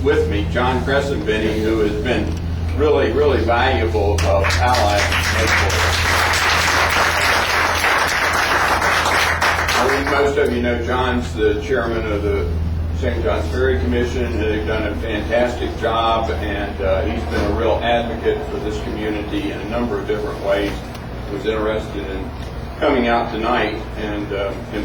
With me, John Crescent-Benny, who has been really, really valuable ally. I think most of you know John's the chairman of the St. John's Ferry Commission. They've done a fantastic job, and he's been a real advocate for this community in a number of different ways. He was interested in coming out tonight and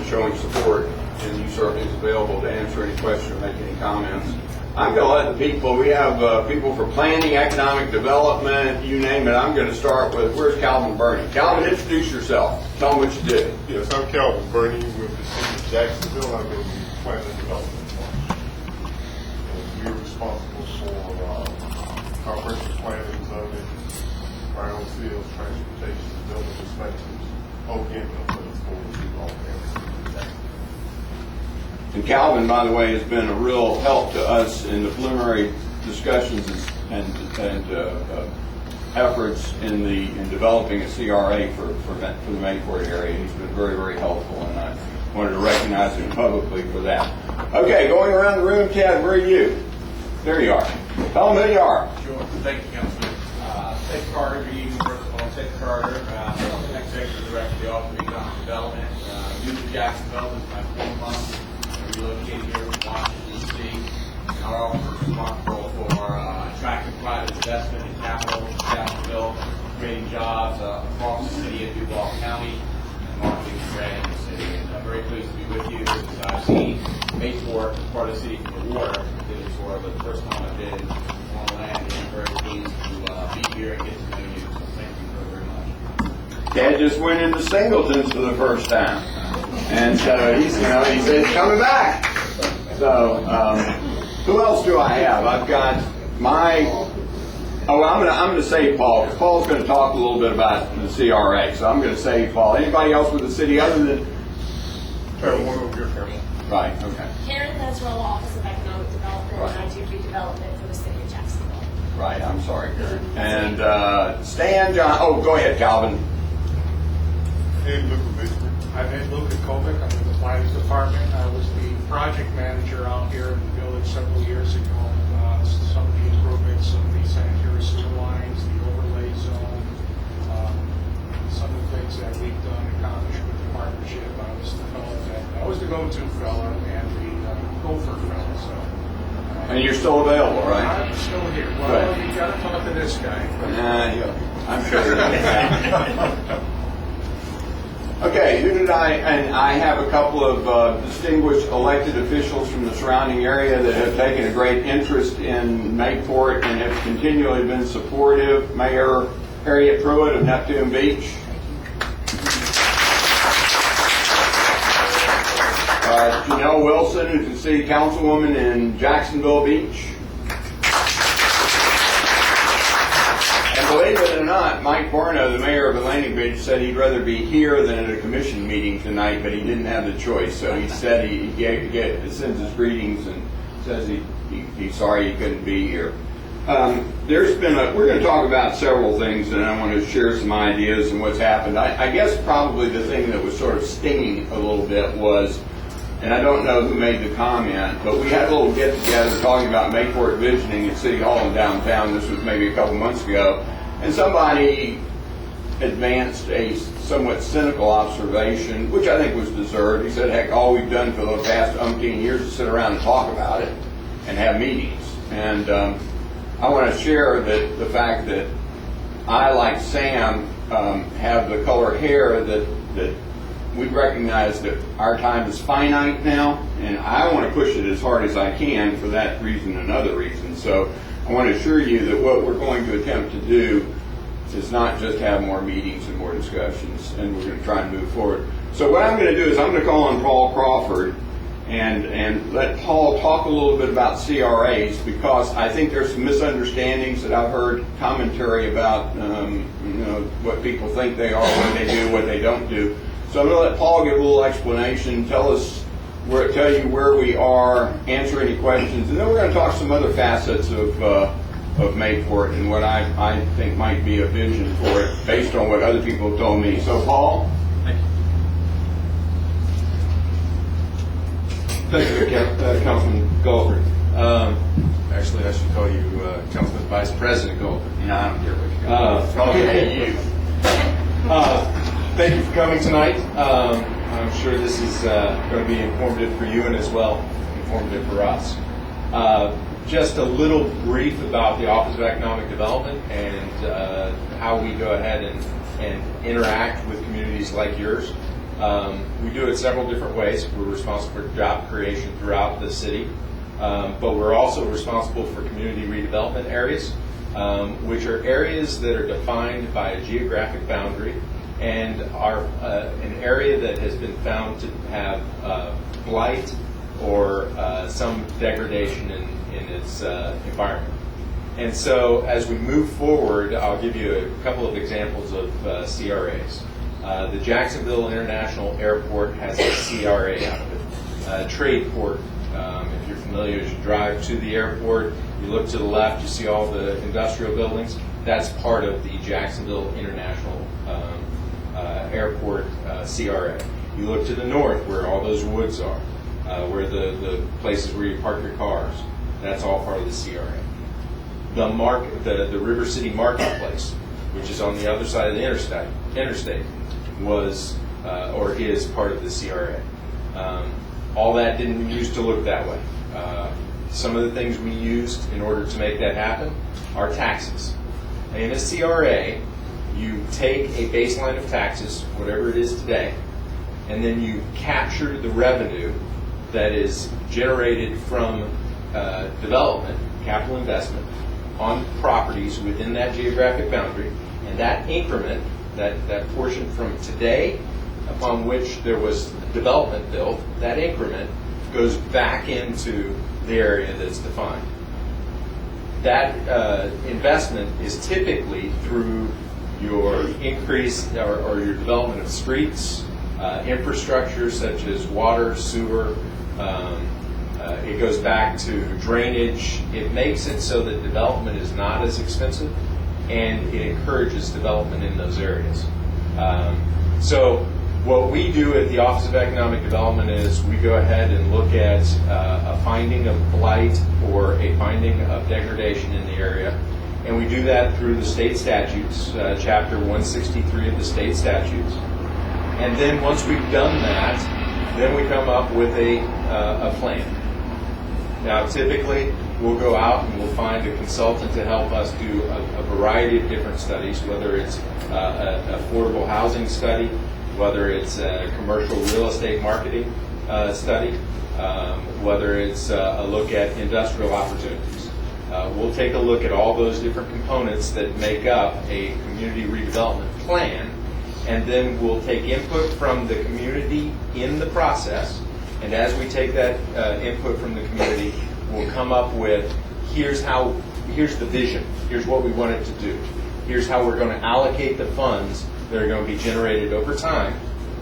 showing support, and he certainly is available to answer any question or make any comments. I'm going to let the people, we have people for planning, economic development, you name it. I'm going to start with, where's Calvin Burney? Calvin, introduce yourself. Tell them what you do. Yes, I'm Calvin Burney with the city of Jacksonville. I'm in the planning and development department. We're responsible for comprehensive planning, zoning, brownfields, transportation, building inspections, whole gamut of things for all campuses. And Calvin, by the way, has been a real help to us in the preliminary discussions and efforts in developing a CRA for the Mayport area. He's been very, very helpful, and I wanted to recognize him publicly for that. Okay, going around the room, Ted, where are you? There you are. Tell them who you are. Sure. Thank you, Councilman. Ted Carter, good evening. First of all, Ted Carter, Executive Director of the Office of Economic Development. New to Jacksonville, this is my 4th month. Relocated here from Washington, D.C. And our office is responsible for attracting private investment and capital in Jacksonville, creating jobs across the city of Duval County, and marketing and branding the city. And I'm very pleased to be with you because I've seen Mayport as part of the city from the water. This is sort of the first time I've been on land, and I'm very pleased to be here and get to know you. So thank you very much. Ted just went into Singletons for the first time. And so he said he's coming back. So who else do I have? I've got I'm going to save Paul, because Paul's going to talk a little bit about the CRA. So I'm going to save Paul. Anybody else with the city other than? One over here, Carol. Right. Okay. Karen Nesrell, Office of Economic Development, Right. and I do redevelopment for the city of Jacksonville. Right. I'm sorry, Karen. And Stan, John. Oh, go ahead, Calvin. And Luca Victor. I'm Ed Luca Kovic. I'm in the planning department. I was the project manager out here in the village several years ago. Some of the improvements of the sanitary sewer lines, the overlay zone, some of the things that we've done and accomplished with the partnership. I was the go-to fella and the gopher fella. So, And you're still available, right? I'm still here. Well, you got to talk to this guy. I'm sure. Okay, who did I have a couple of distinguished elected officials from the surrounding area that have taken a great interest in Mayport and have continually been supportive. Mayor Harriet Pruitt of Neptune Beach. Janelle Wilson, who's the city councilwoman in Jacksonville Beach. And believe it or not, Mike Barno, the mayor of Atlantic Beach, said he'd rather be here than at a commission meeting tonight, but he didn't have the choice. So he said he sends his greetings and says he's sorry he couldn't be here. We're going to talk about several things, and I want to share some ideas and what's happened. I guess probably the thing that was sort of stinging a little bit was, and I don't know who made the comment, but we had a little get-together talking about Mayport visioning at City Hall in downtown. This was maybe a couple months ago. And somebody advanced a somewhat cynical observation, which I think was deserved. He said, heck, all we've done for the past umpteen years is sit around and talk about it and have meetings. And I want to share the fact that I, like Sam, have the color hair that we recognize that our time is finite now, and I want to push it as hard as I can for that reason and other reasons. So I want to assure you that what we're going to attempt to do is not just have more meetings and more discussions, and we're going to try and move forward. So what I'm going to do is I'm going to call on Paul Crawford and let Paul talk a little bit about CRAs, because I think there's some misunderstandings that I've heard commentary about what people think they are, what they do, what they don't do. So I'm going to let Paul give a little explanation, tell you where we are, answer any questions, and then we're going to talk some other facets of Mayport and what I think might be a vision for it based on what other people have told me. So Paul? Thank you. Thank you, Councilman Goldberg. Actually, Vice President Goldberg. No, I don't care what you call it. Hey, you. Thank you for coming tonight. I'm sure this is going to be informative for you and as well informative for us. Just a little brief about the Office of Economic Development and how we go ahead and interact with communities like yours. We do it several different ways. We're responsible for job creation throughout the city, but we're also responsible for community redevelopment areas, which are areas that are defined by a geographic boundary and are an area that has been found to have blight or some degradation in its environment. And so as we move forward, I'll give you a couple of examples of CRAs. The Jacksonville International Airport has a CRA out of it. Trade port, if you're familiar, as you drive to the airport, you look to the left, you see all the industrial buildings. That's part of the Jacksonville International Airport CRA. You look to the north where all those woods are, where the places where you park your cars. That's all part of the CRA. The River City Marketplace, which is on the other side of the interstate, was or is part of the CRA. All that didn't used to look that way. Some of the things we used in order to make that happen are taxes. In a CRA, you take a baseline of taxes, whatever it is today, and then you capture the revenue that is generated from development, capital investment, on properties within that geographic boundary, and that increment, that portion from today upon which there was development built, that increment goes back into the area that's defined. That investment is typically through your increase or your development of streets, infrastructure such as water, sewer. It goes back to drainage. It makes it so that development is not as expensive, and it encourages development in those areas. So what we do at the Office of Economic Development is we go ahead and look at a finding of blight or a finding of degradation in the area, and we do that through the state statutes, Chapter 163 of the state statutes. And then once we've done that, then we come up with a plan. Now, typically, we'll go out and we'll find a consultant to help us do a variety of different studies, whether it's an affordable housing study, whether it's a commercial real estate marketing study, whether it's a look at industrial opportunities. We'll take a look at all those different components that make up a community redevelopment plan, and then we'll take input from the community in the process. And as we take that input from the community, we'll come up with, here's the vision, here's what we want it to do, here's how we're going to allocate the funds that are going to be generated over time,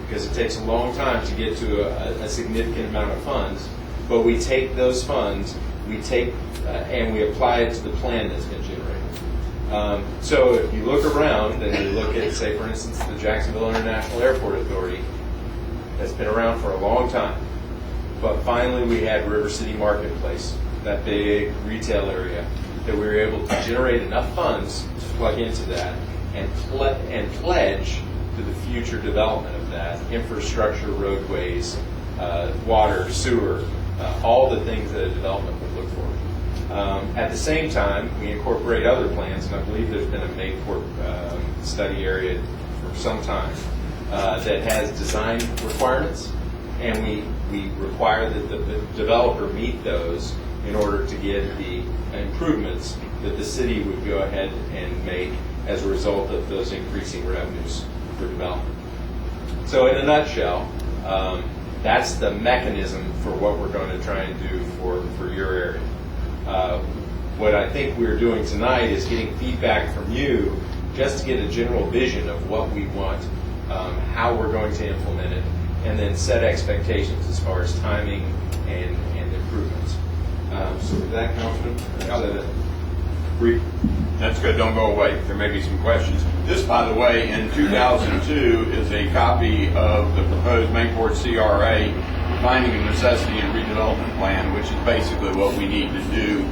because it takes a long time to get to a significant amount of funds. But we take those funds, and we apply it to the plan that's been generated. So if you look around and you look at, say, for instance, the Jacksonville International Airport Authority, that's been around for a long time. But finally, we had River City Marketplace, that big retail area, that we were able to generate enough funds to plug into that and pledge to the future development of that, infrastructure, roadways, water, sewer, all the things that a development would look for. At the same time, we incorporate other plans, and I believe there's been a Mayport study area for some time that has design requirements, and we require that the developer meet those in order to get the improvements that the city would go ahead and make as a result of those increasing revenues for development. So in a nutshell, that's the mechanism for what we're going to try and do for your area. What I think we're doing tonight is getting feedback from you just to get a general vision of what we want, how we're going to implement it, and then set expectations as far as timing and improvements. So with that, Councilman, is that it? Brief. That's good. Don't go away. There may be some questions. This, by the way, in 2002 is a copy of the proposed Mayport CRA finding of necessity and redevelopment plan, which is basically what we need to do